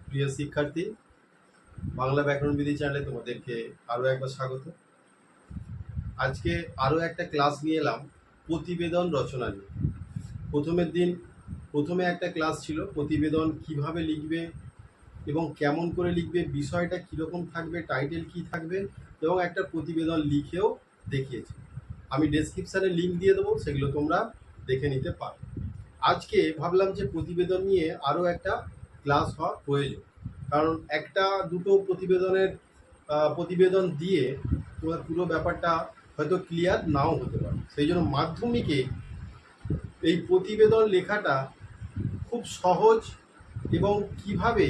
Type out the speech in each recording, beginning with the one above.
প্রিয় শিক্ষার্থী, বাংলা ব্যাকরণবিধি চ্যানেলে তোমাদেরকে আরও একবার স্বাগত। আজকে আরও একটা ক্লাস নিয়ে এলাম প্রতিবেদন রচনা নিয়ে। প্রথমে একটা ক্লাস ছিল প্রতিবেদন কিভাবে লিখবে এবং কেমন করে লিখবে, বিষয়টা কীরকম থাকবে, টাইটেল কি থাকবে, এবং একটা প্রতিবেদন লিখেও দেখিয়েছি। আমি ডেসক্রিপশানে লিঙ্ক দিয়ে দেবো, সেগুলো তোমরা দেখে নিতে পারো। আজকে ভাবলাম যে প্রতিবেদন নিয়ে আরও একটা ক্লাস হওয়া প্রয়োজন, কারণ একটা দুটো প্রতিবেদন দিয়ে তোমার পুরো ব্যাপারটা হয়তো ক্লিয়ার নাও হতে পারে। সেই জন্য মাধ্যমিকে এই প্রতিবেদন লেখাটা খুব সহজ এবং কিভাবে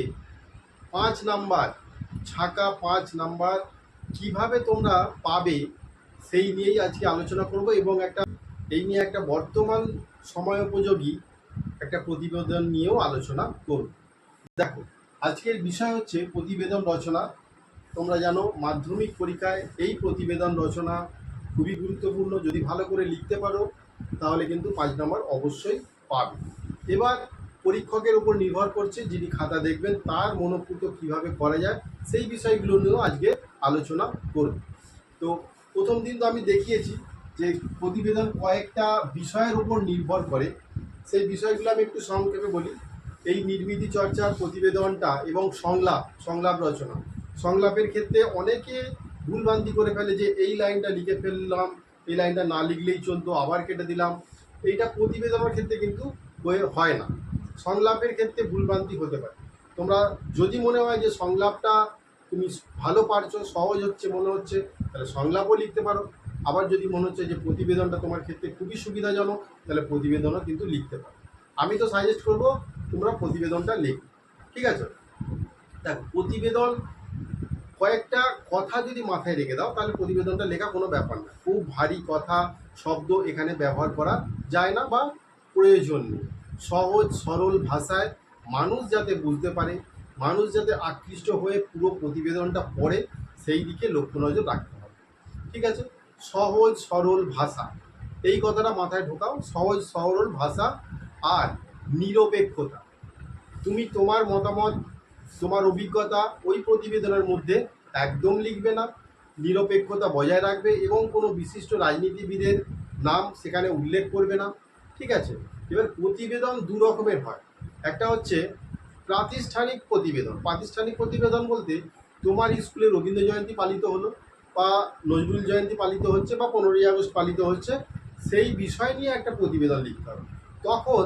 5 নাম্বার ছাকা 5 নাম্বার কিভাবে তোমরা পাবে সেই নিয়েই আজকে আলোচনা করব, এবং এই নিয়ে একটা বর্তমান সময়োপযোগী একটা প্রতিবেদন নিয়েও আলোচনা করব। দেখো, আজকের বিষয় হচ্ছে প্রতিবেদন রচনা। তোমরা জানো মাধ্যমিক পরীক্ষায় এই প্রতিবেদন রচনা খুবই গুরুত্বপূর্ণ। যদি ভালো করে লিখতে পারো তাহলে কিন্তু 5 নম্বর অবশ্যই পাবে। এবার পরীক্ষকের উপর নির্ভর করছে, যিনি খাতা দেখবেন তার মনোপুত কীভাবে করা যায় সেই বিষয়গুলো নিয়েও আজকে আলোচনা করব। তো প্রথম দিন তো আমি দেখিয়েছি যে প্রতিবেদন কয়েকটা বিষয়ের উপর নির্ভর করে। সেই বিষয়গুলো আমি একটু সংক্ষেপে বলি। এই নির্মিতি চর্চার প্রতিবেদনটা এবং সংলাপ রচনা। সংলাপের ক্ষেত্রে অনেকে ভুলভ্রান্তি করে ফেলে যে এই লাইনটা লিখে ফেললাম, এই লাইনটা না লিখলেই চলতো, আবার কেটে দিলাম। এইটা প্রতিবেদনের ক্ষেত্রে কিন্তু হয় না। সংলাপের ক্ষেত্রে ভুলভ্রান্তি হতে পারে। তোমরা যদি মনে হয় যে সংলাপটা তুমি ভালো পারছো, সহজ হচ্ছে মনে হচ্ছে, তাহলে সংলাপও লিখতে পারো। আবার যদি মনে হচ্ছে যে প্রতিবেদনটা তোমার ক্ষেত্রে খুবই সুবিধাজনক, তাহলে প্রতিবেদনও কিন্তু লিখতে পারো। আমি তো সাজেস্ট করব তোমরা প্রতিবেদনটা লেখো, ঠিক আছে? দেখো, প্রতিবেদন কয়েকটা কথা যদি মাথায় রেখে দাও তাহলে প্রতিবেদনটা লেখা কোনো ব্যাপার না। খুব ভারী কথা শব্দ এখানে ব্যবহার করা যায় না বা প্রয়োজন নেই। সহজ সরল ভাষায় মানুষ যাতে বুঝতে পারে, মানুষ যাতে আকৃষ্ট হয়ে পুরো প্রতিবেদনটা পড়ে, সেই দিকে লক্ষ্য নজর রাখতে হবে, ঠিক আছে? সহজ সরল ভাষা, এই কথাটা মাথায় ঢোকাও। সহজ সরল ভাষা আর নিরপেক্ষতা। তুমি তোমার মতামত, তোমার অভিজ্ঞতা ওই প্রতিবেদনের মধ্যে একদম লিখবে না, নিরপেক্ষতা বজায় রাখবে এবং কোনো বিশিষ্ট রাজনীতিবিদের নাম সেখানে উল্লেখ করবে না, ঠিক আছে? এবার প্রতিবেদন দু রকমের হয়। একটা হচ্ছে প্রাতিষ্ঠানিক প্রতিবেদন। প্রাতিষ্ঠানিক প্রতিবেদন বলতে তোমার স্কুলে রবীন্দ্র জয়ন্তী পালিত হলো, বা নজরুল জয়ন্তী পালিত হচ্ছে, বা 15ই আগস্ট পালিত হচ্ছে, সেই বিষয় নিয়ে একটা প্রতিবেদন লিখতে হবে। তখন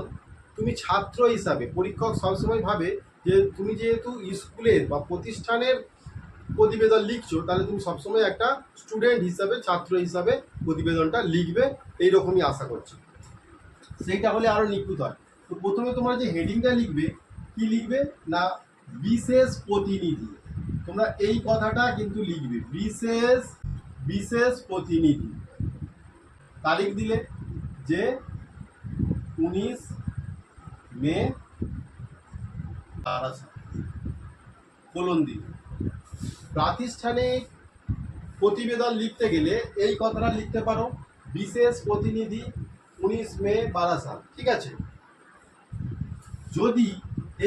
তুমি ছাত্র হিসাবে, পরীক্ষক সবসময় ভাবে যে তুমি যেহেতু স্কুলের বা প্রতিষ্ঠানের প্রতিবেদন লিখছো, তাহলে তুমি সবসময় একটা স্টুডেন্ট হিসাবে, ছাত্র হিসাবে প্রতিবেদনটা লিখবে, এইরকমই আশা করছি। সেইটা হলে আরও নিখুঁত হয়। তো প্রথমে তোমরা যে হেডিংটা লিখবে, কি লিখবে না বিশেষ প্রতিনিধি। তোমরা এই কথাটা কিন্তু লিখবে, বিশেষ প্রতিনিধি। তারিখ দিলে যে 19 মে, কোলন দিলে। প্রাতিষ্ঠানিক প্রতিবেদন লিখতে গেলে এই কথাটা লিখতে পারো, বিশেষ প্রতিনিধি 19 মে বারাসাত, ঠিক আছে? যদি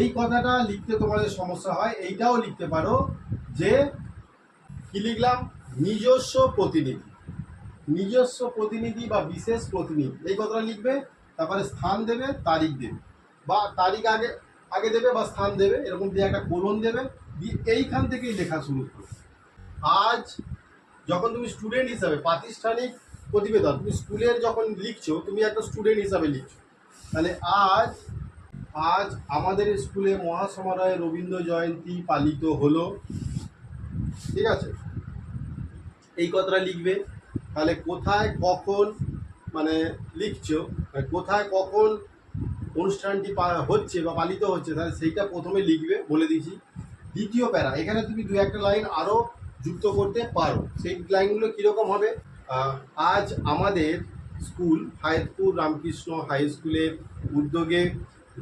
এই কথাটা লিখতে তোমাদের সমস্যা হয়, এইটাও লিখতে পারো যে কি লিখলাম, নিজস্ব প্রতিনিধি বা বিশেষ প্রতিনিধি, এই কথাটা লিখবে। তারপরে স্থান দেবে, তারিখ দেবে, বা তারিখ আগে দেবে বা স্থান দেবে, এরকম দিয়ে একটা কোলন দেবে, দিয়ে এইখান থেকেই লেখা শুরু করবে। আজ যখন তুমি স্টুডেন্ট হিসাবে, প্রাতিষ্ঠানিক প্রতিবেদন তুমি স্কুলের যখন লিখছো, তুমি একটা স্টুডেন্ট হিসাবে লিখছো, তাহলে আজ আমাদের স্কুলে মহাসমারোহে রবীন্দ্র জয়ন্তী পালিত হলো, ঠিক আছে? এই কথাটা লিখবে। তাহলে কোথায় কখন মানে লিখছো, কোথায় কখন অনুষ্ঠানটি হচ্ছে বা পালিত হচ্ছে, তাহলে সেইটা প্রথমে লিখবে, বলে দিচ্ছি। দ্বিতীয় প্যারা, এখানে তুমি দু একটা লাইন আরও যুক্ত করতে পারো। সেই লাইনগুলো কীরকম হবে, আজ আমাদের স্কুল হায়াতপুর রামকৃষ্ণ হাই স্কুলের উদ্যোগে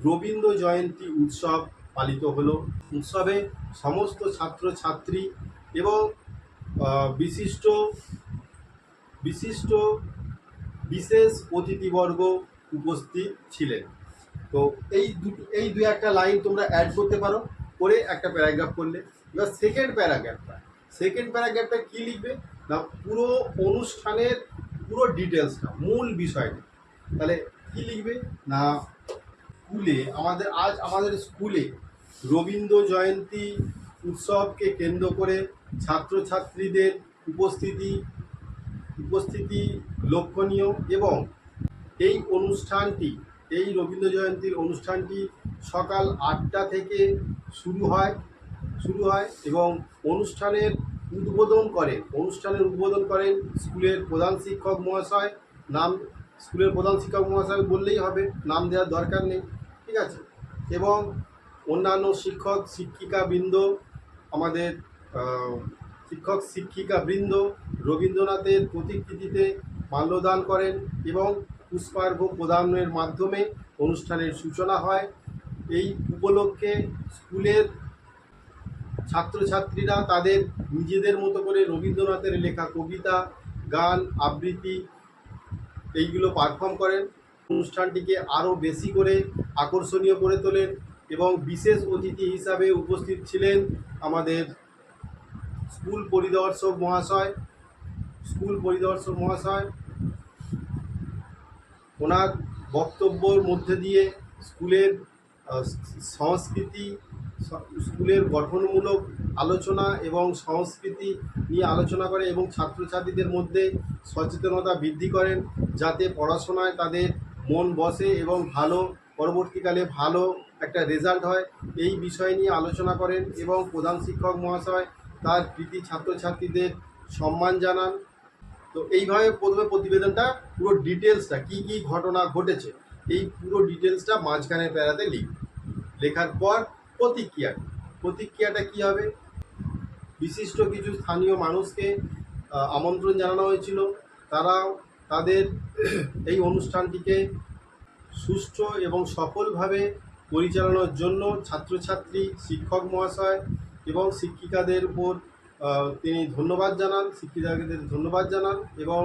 রবীন্দ্র জয়ন্তী উৎসব পালিত হলো। উৎসবে সমস্ত ছাত্রছাত্রী এবং বিশেষ অতিথিবর্গ উপস্থিত ছিলেন। তো এই দু একটা লাইন তোমরা অ্যাড করতে পারো। করে একটা প্যারাগ্রাফ করলে। এবার সেকেন্ড প্যারাগ্রাফটা কী লিখবে না, পুরো অনুষ্ঠানের পুরো ডিটেলসটা, মূল বিষয়টা। তাহলে কী লিখবে না, আমাদের স্কুলে রবীন্দ্র জয়ন্তী উৎসবকে কেন্দ্র করে ছাত্রছাত্রীদের উপস্থিতি লক্ষণীয়, এবং এই রবীন্দ্র জয়ন্তীর অনুষ্ঠানটি সকাল 8টা থেকে শুরু হয় এবং অনুষ্ঠানের উদ্বোধন করেন স্কুলের প্রধান শিক্ষক মহাশয়। স্কুলের প্রধান শিক্ষক মহাশয় বললেই হবে, নাম দেওয়ার দরকার নেই, ঠিক আছে। এবং অন্যান্য শিক্ষিকাবৃন্দ রবীন্দ্রনাথের প্রতিকৃতিতে মাল্যদান করেন এবং পুষ্পার্ঘ্য প্রদানের মাধ্যমে অনুষ্ঠানের সূচনা হয়। এই উপলক্ষে স্কুলের ছাত্রছাত্রীরা তাদের নিজেদের মতো করে রবীন্দ্রনাথের লেখা কবিতা, গান, আবৃত্তি এইগুলো পারফর্ম করেন। অনুষ্ঠানটিকে আরও বেশি করে আকর্ষণীয় করে তোলেন এবং বিশেষ অতিথি হিসাবে উপস্থিত ছিলেন আমাদের স্কুল পরিদর্শক মহাশয়। ওনার বক্তব্যের মধ্যে দিয়ে স্কুলের সংস্কৃতি, স্কুলের গঠনমূলক আলোচনা এবং সংস্কৃতি নিয়ে আলোচনা করে এবং ছাত্রছাত্রীদের মধ্যে সচেতনতা বৃদ্ধি করেন, যাতে পড়াশোনায় তাদের মন বসে এবং পরবর্তীকালে ভালো একটা রেজাল্ট হয়, এই বিষয় নিয়ে আলোচনা করেন। এবং প্রধান শিক্ষক মহাশয় তার কৃতি ছাত্রছাত্রীদের সম্মান জানান। তো এইভাবে প্রথমে প্রতিবেদনটা পুরো ডিটেলসটা কী কী ঘটনা ঘটেছে এই পুরো ডিটেলসটা মাঝখানের প্যারাতে লেখার পর প্রতিক্রিয়াটা কী হবে, বিশিষ্ট কিছু স্থানীয় মানুষকে আমন্ত্রণ জানানো হয়েছিল। তারাও তাদের এই অনুষ্ঠানটিকে সুষ্ঠু এবং সফলভাবে পরিচালনার জন্য ছাত্রছাত্রী, শিক্ষক মহাশয় এবং শিক্ষিকাদের উপর তিনি শিক্ষিকাদের ধন্যবাদ জানান এবং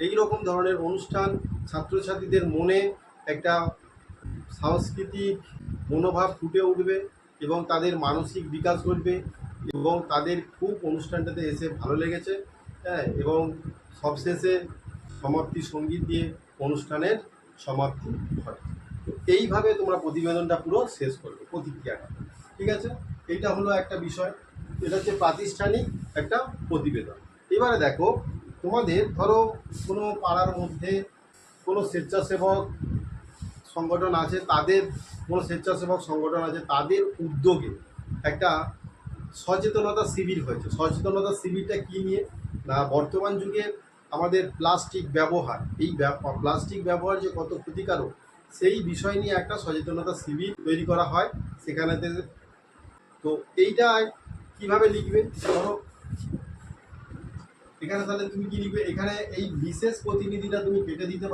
এই রকম ধরনের অনুষ্ঠান ছাত্রছাত্রীদের মনে একটা সাংস্কৃতিক মনোভাব ফুটে উঠবে এবং তাদের মানসিক বিকাশ ঘটবে এবং তাদের খুব অনুষ্ঠানটাতে এসে ভালো লেগেছে, হ্যাঁ। এবং সবশেষে সমাপ্তি সঙ্গীত দিয়ে অনুষ্ঠানের সমাপ্তি ঘটে। তো এইভাবে তোমরা প্রতিবেদনটা পুরো শেষ করবে, প্রতিক্রিয়াটা, ঠিক আছে। এইটা হলো একটা বিষয়, এটা হচ্ছে প্রাতিষ্ঠানিক একটা প্রতিবেদন। এবারে দেখো, তোমাদের ধরো কোনো পাড়ার মধ্যে কোনো স্বেচ্ছাসেবক সংগঠন আছে, তাদের উদ্যোগে একটা সচেতনতা শিবির হয়েছে। সচেতনতা শিবিরটা কী নিয়ে না, বর্তমান যুগে আমাদের প্লাস্টিক ব্যবহার যে কত ক্ষতিকারক সেই বিষয় নিয়ে একটা সচেতনতা শিবির তৈরি করা হয় সেখানেতে। তো এইটা কিভাবে লিখবে, ধরো এখানে তাহলে তুমি কি লিখবে, এখানে এই বিশেষ প্রতিনিধিটা তুমি কেটে দিতে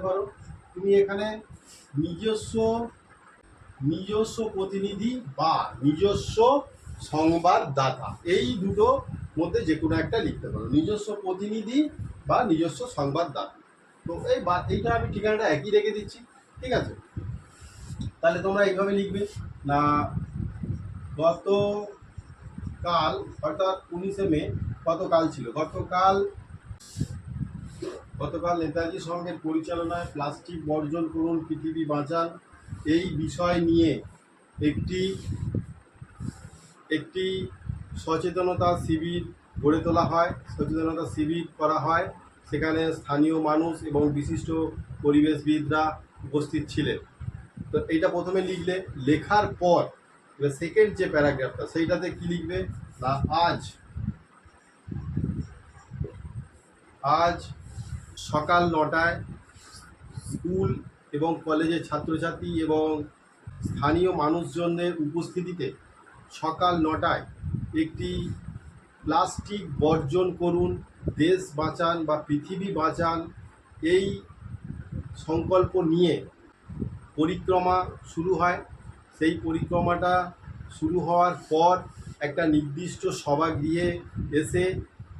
পারো। তুমি এখানে নিজস্ব প্রতিনিধি বা নিজস্ব সংবাদদাতা, এই দুটো মধ্যে যে কোনো একটা লিখতে পারো, নিজস্ব প্রতিনিধি বা নিজস্ব সংবাদদাতা। তো এইটা আমি ঠিকানাটা একই রেখে দিচ্ছি, ঠিক আছে। তাহলে তোমরা এইভাবে লিখবে না, গতকাল অর্থাৎ 19শে মে গতকাল নেতাজি সংঘের পরিচালনায় প্লাস্টিক বর্জন করুন, পৃথিবী বাঁচান এই বিষয় নিয়ে একটি সচেতনতা শিবির করা হয়। সেখানে স্থানীয় মানুষ এবং বিশিষ্ট পরিবেশবিদরা উপস্থিত ছিলেন। তো এইটা প্রথমে লিখলে, লেখার পর এবার সেকেন্ড যে প্যারাগ্রাফটা সেইটাতে কি লিখবে না, আজ সকাল 9টায় স্কুল এবং কলেজের ছাত্রছাত্রী এবং স্থানীয় মানুষজনদের উপস্থিতিতে সকাল 9টায় একটি প্লাস্টিক বর্জন করুন, দেশ বাঁচান বা পৃথিবী বাঁচান এই সংকল্প নিয়ে পরিক্রমা শুরু হয়। সেই পরিক্রমাটা শুরু হওয়ার পর একটা নির্দিষ্ট সভাগৃহে এসে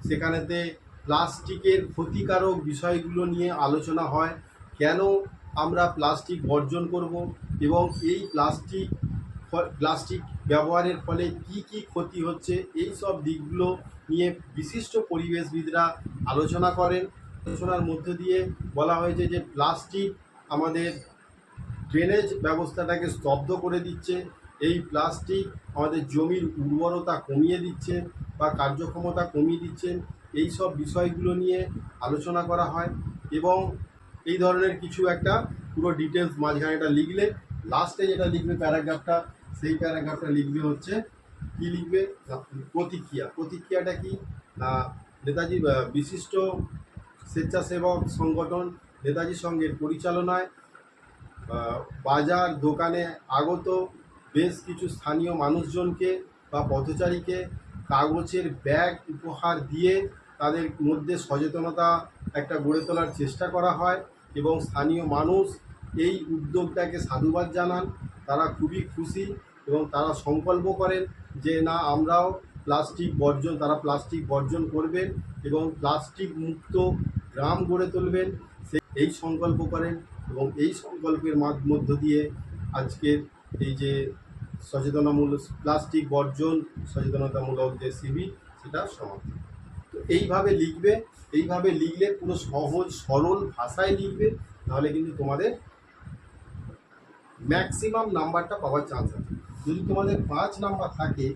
সেখানেতে প্লাস্টিকের ক্ষতিকারক বিষয়গুলো নিয়ে আলোচনা হয়, কেন আমরা প্লাস্টিক বর্জন করব এবং এই প্লাস্টিক প্লাস্টিক ব্যবহারের ফলে কি কি ক্ষতি হচ্ছে, এই সব দিকগুলো নিয়ে বিশিষ্ট পরিবেশবিদরা আলোচনা করেন। আলোচনার মধ্য দিয়ে বলা হয়েছে যে প্লাস্টিক আমাদের ড্রেনেজ ব্যবস্থাটাকে স্তব্ধ করে দিচ্ছে, এই প্লাস্টিক আমাদের জমির উর্বরতা কমিয়ে দিচ্ছে বা কার্যক্ষমতা কমিয়ে দিচ্ছে। এই সব বিষয়গুলো নিয়ে আলোচনা করা হয় এবং এই ধরনের কিছু একটা পুরো ডিটেলস মাঝখানে এটা লিখলে লাস্টে যেটা লিখবে প্যারাগ্রাফটা, সেই প্যারাগ্রাফটা লিখবে হচ্ছে কি লিখবে না, প্রতিক্রিয়া। প্রতিক্রিয়াটা কি না, নেতাজি বিশিষ্ট স্বেচ্ছাসেবক সংগঠন নেতাজি সংঘের পরিচালনায় বাজার দোকানে আগত বেশ কিছু স্থানীয় মানুষজনকে বা পথচারীকে কাগজের ব্যাগ উপহার দিয়ে তাদের মধ্যে সচেতনতা একটা গড়ে তোলার চেষ্টা করা হয় এবং স্থানীয় মানুষ এই উদ্যোগটাকে সাধুবাদ জানান। তারা খুবই খুশি এবং তারা সংকল্প করেন যে না, আমরাও প্লাস্টিক বর্জন করবেন এবং প্লাস্টিক মুক্ত গ্রাম গড়ে তুলবেন, এই সংকল্প করেন এবং এই সংকল্পের মধ্য দিয়ে আজকের এই যে সচেতনামূলক প্লাস্টিক বর্জন সচেতনতামূলক যে শিবির সেটা সমাপ্ত। তো এইভাবে লিখবে, এইভাবে লিখলে পুরো সহজ সরল ভাষায় লিখবে, তাহলে কিন্তু তোমাদের ম্যাক্সিমাম নাম্বারটা পাওয়ার চান্স আছে। যদি তোমাদের 5 নাম্বার থাকে,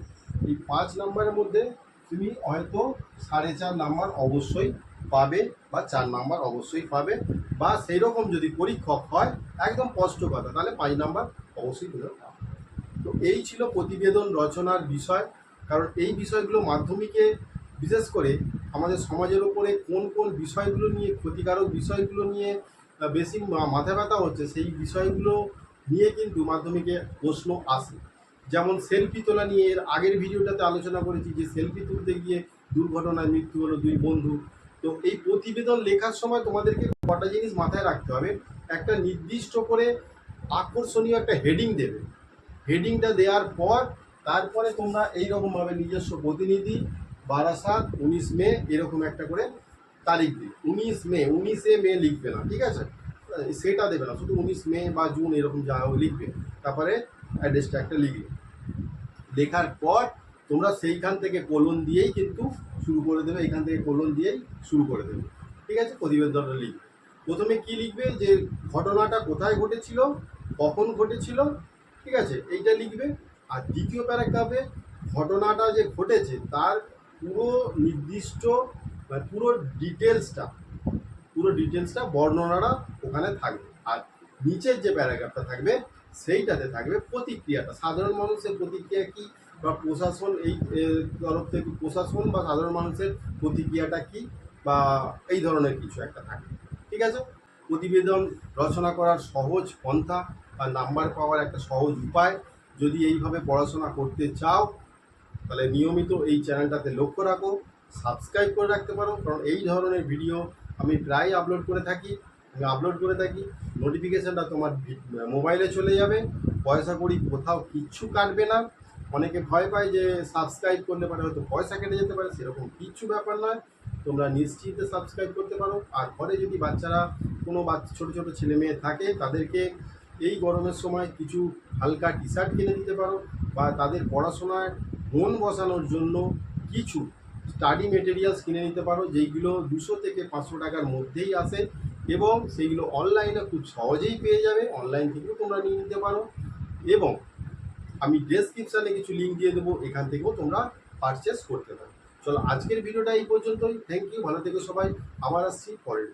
এই 5 নাম্বারের মধ্যে তুমি হয়তো 4.5 নাম্বার অবশ্যই পাবে বা 4 নাম্বার অবশ্যই পাবে, বা সেই রকম যদি পরীক্ষক হয় একদম স্পষ্ট কথা, তাহলে 5 নাম্বার অবশ্যই তুমি পাবে। তো এই ছিল প্রতিবেদন রচনার বিষয়। কারণ এই বিষয়গুলো মাধ্যমিকে বিশেষ করে আমাদের সমাজের ওপরে কোন কোন বিষয়গুলো নিয়ে, ক্ষতিকারক বিষয়গুলো নিয়ে বেশি মাথা ব্যথা হচ্ছে, সেই বিষয়গুলো নিয়ে কিন্তু মাধ্যমিকে প্রশ্ন আসে। যেমন সেলফি তোলা নিয়ে এর আগের ভিডিওটাতে আলোচনা করেছি যে সেলফি তুলতে গিয়ে দুর্ঘটনায় মৃত্যু হলো 2 বন্ধু। তো এই প্রতিবেদন লেখার সময় তোমাদেরকে কটা জিনিস মাথায় রাখতে হবে। একটা নির্দিষ্ট করে আকর্ষণীয় একটা হেডিং দেবে। হেডিংটা দেওয়ার পর তারপরে তোমরা এইরকমভাবে নিজস্ব প্রতিনিধি বারাসাত 19 মে এরকম একটা করে তারিখ দিই। 19 মে লিখবে না, ঠিক আছে? সেটা দেবে না, শুধু 19 মে বা জুন এরকম যা লিখবে। তারপরে অ্যাড্রেসটা একটা লিখবে। লেখার পর তোমরা সেইখান থেকে কোলন দিয়েই কিন্তু শুরু করে দেবে, এখান থেকে কোলন দিয়েই শুরু করে দেবে, ঠিক আছে? প্রতিবেদনটা লিখবে। প্রথমে কি লিখবে, যে ঘটনাটা কোথায় ঘটেছিল, কখন ঘটেছিল, ঠিক আছে, এইটা লিখবে। আর দ্বিতীয় প্যারাগ্রাফে ঘটনাটা যে ঘটেছে তার পুরো নির্দিষ্ট পুরো ডিটেলসটা বর্ণনাটা ওখানে থাকবে। আর নিচের যে প্যারাগ্রাফটা থাকবে সেইটাতে থাকবে প্রতিক্রিয়াটা, সাধারণ মানুষের প্রতিক্রিয়া কী বা প্রশাসন এই তরফ থেকে প্রশাসন বা সাধারণ মানুষের প্রতিক্রিয়াটা কী বা এই ধরনের কিছু একটা থাকবে, ঠিক আছে? প্রতিবেদন রচনা করার সহজ পন্থা বা নাম্বার পাওয়ার একটা সহজ উপায়, যদি এইভাবে পড়াশোনা করতে চাও তাহলে নিয়মিত এই চ্যানেলটাতে লক্ষ্য রাখো, সাবস্ক্রাইব করে রাখতে পারো। কারণ এই ধরনের ভিডিও আমি প্রায় আপলোড করে থাকি, নোটিফিকেশানটা তোমার মোবাইলে চলে যাবে, পয়সা করি কোথাও কিচ্ছু কাটবে না। অনেকে ভয় পায় যে সাবস্ক্রাইব করলে পারে হয়তো পয়সা কেটে যেতে পারে, সেরকম কিচ্ছু ব্যাপার নয়, তোমরা নিশ্চিন্তে সাবস্ক্রাইব করতে পারো। আর ঘরে যদি কোনো ছোটো ছোটো ছেলে মেয়ে থাকে তাদেরকে এই গরমের সময় কিছু হালকা টি শার্ট কিনে দিতে পারো, বা তাদের পড়াশোনায় মন বসানোর জন্য কিছু স্টাডি মেটেরিয়ালস কিনে নিতে পারো, যেইগুলো 200 থেকে 500 টাকার মধ্যেই আসে এবং সেইগুলো অনলাইনে খুব সহজেই পেয়ে যাবে, অনলাইন থেকেও তোমরা নিয়ে নিতে পারো। এবং আমি ডেসক্রিপশানে কিছু লিঙ্ক দিয়ে দেবো, এখান থেকেও তোমরা পারচেস করতে পারো। চলো আজকের ভিডিওটা এই পর্যন্তই। থ্যাংক ইউ, ভালো থেকো সবাই, আবার আসছি পরের।